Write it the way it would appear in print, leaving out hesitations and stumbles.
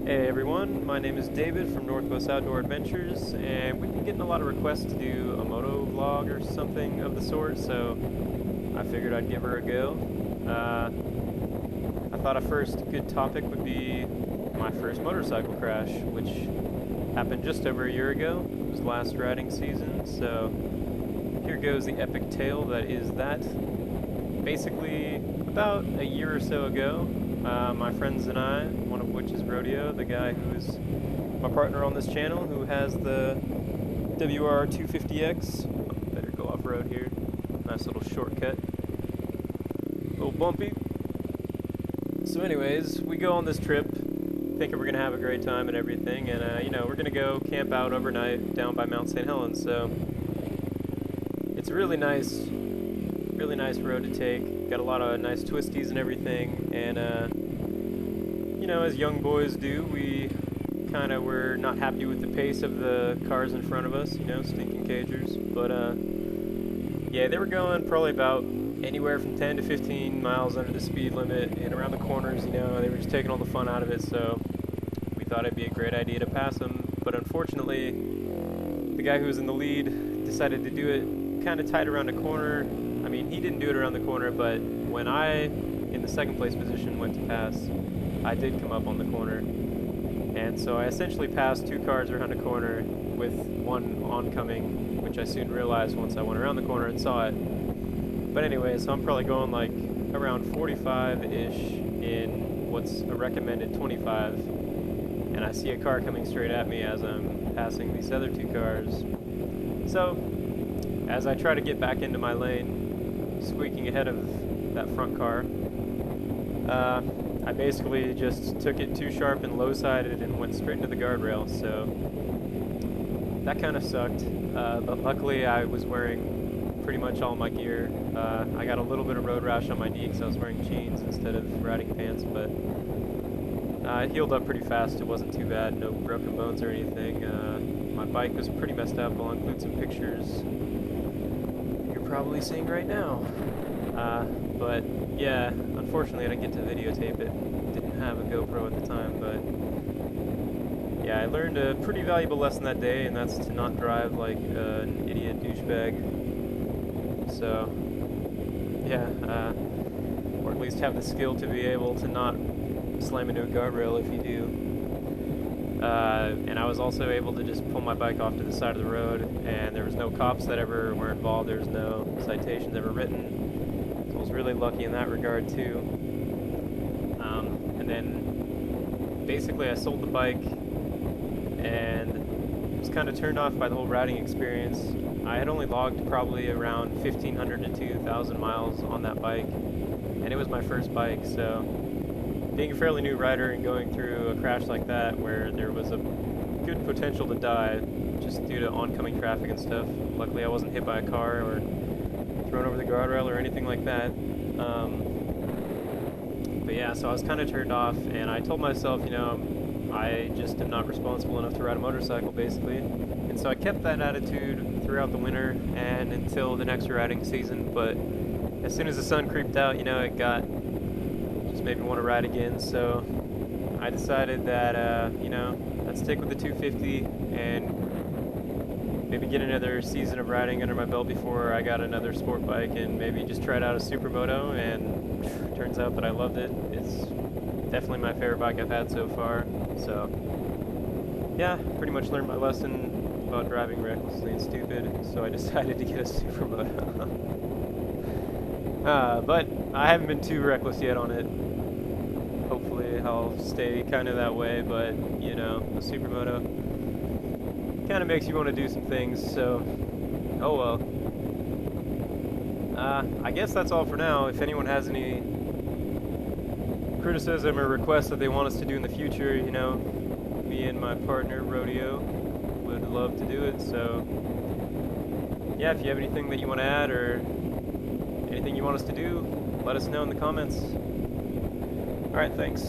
Hey everyone, my name is David from Northwest Outdoor Adventures, and we've been getting a lot of requests to do a MotoVlog or something of the sort, so I figured I'd give her a go. I thought a first good topic would be my first motorcycle crash, which happened just over a year ago. It was last riding season, so here goes the epic tale that is that. Basically, about a year or so ago, my friends and I, one of which is Rodeo, the guy who is my partner on this channel, who has the WR250X. Better go off-road here. Nice little shortcut. A little bumpy. So anyways, we go on this trip, thinking we're going to have a great time and everything, and we're going to go camp out overnight down by Mount St. Helens, so it's a really nice road to take. Got a lot of nice twisties and everything, and as young boys do, we kind of were not happy with the pace of the cars in front of us, stinking cagers. But yeah, they were going probably about anywhere from 10 to 15 miles under the speed limit, and around the corners, they were just taking all the fun out of it. So we thought it'd be a great idea to pass them, but unfortunately, the guy who was in the lead decided to do it kind of tight around a corner. I mean, he didn't do it around the corner, but when I, in the second place position, went to pass, I did come up on the corner. And so I essentially passed two cars around a corner with one oncoming, which I soon realized once I went around the corner and saw it. But anyway, so I'm probably going like around 45-ish in what's a recommended 25. And I see a car coming straight at me as I'm passing these other two cars. So, as I try to get back into my lane, squeaking ahead of that front car, I basically just took it too sharp and low-sided and went straight into the guardrail, so that kind of sucked, but luckily I was wearing pretty much all my gear. I got a little bit of road rash on my knee because I was wearing jeans instead of riding pants, but it healed up pretty fast. It wasn't too bad, no broken bones or anything. My bike was pretty messed up. I'll include some pictures you're probably seeing right now. But yeah, unfortunately I didn't get to videotape it. Didn't have a GoPro at the time, but yeah, I learned a pretty valuable lesson that day, and that's to not drive like an idiot douchebag. So yeah, or at least have the skill to be able to not slam into a guardrail if you do. And I was also able to just pull my bike off to the side of the road, and there was no cops that ever were involved. There was no citations ever written. So I was really lucky in that regard too. And then basically I sold the bike and was kind of turned off by the whole riding experience. I had only logged probably around 1,500 to 2,000 miles on that bike, and it was my first bike, so being a fairly new rider and going through a crash like that where there was a good potential to die just due to oncoming traffic and stuff. Luckily I wasn't hit by a car or thrown over the guardrail or anything like that. But yeah, so I was kind of turned off, and I told myself, I just am not responsible enough to ride a motorcycle, basically. And so I kept that attitude throughout the winter and until the next riding season, but as soon as the sun creeped out, it just made me want to ride again. So I decided that, I'd stick with the 250 and maybe get another season of riding under my belt before I got another sport bike, and maybe just tried out a supermoto, and turns out that I loved it. It's definitely my favorite bike I've had so far. So yeah, pretty much learned my lesson about driving recklessly and stupid, so I decided to get a supermoto. But I haven't been too reckless yet on it. Hopefully I'll stay kind of that way, but a supermoto kind of makes you want to do some things, so oh well. I guess that's all for now. If anyone has any criticism or requests that they want us to do in the future, me and my partner Rodeo would love to do it. So yeah, if you have anything that you want to add or anything you want us to do, let us know in the comments. Alright, thanks.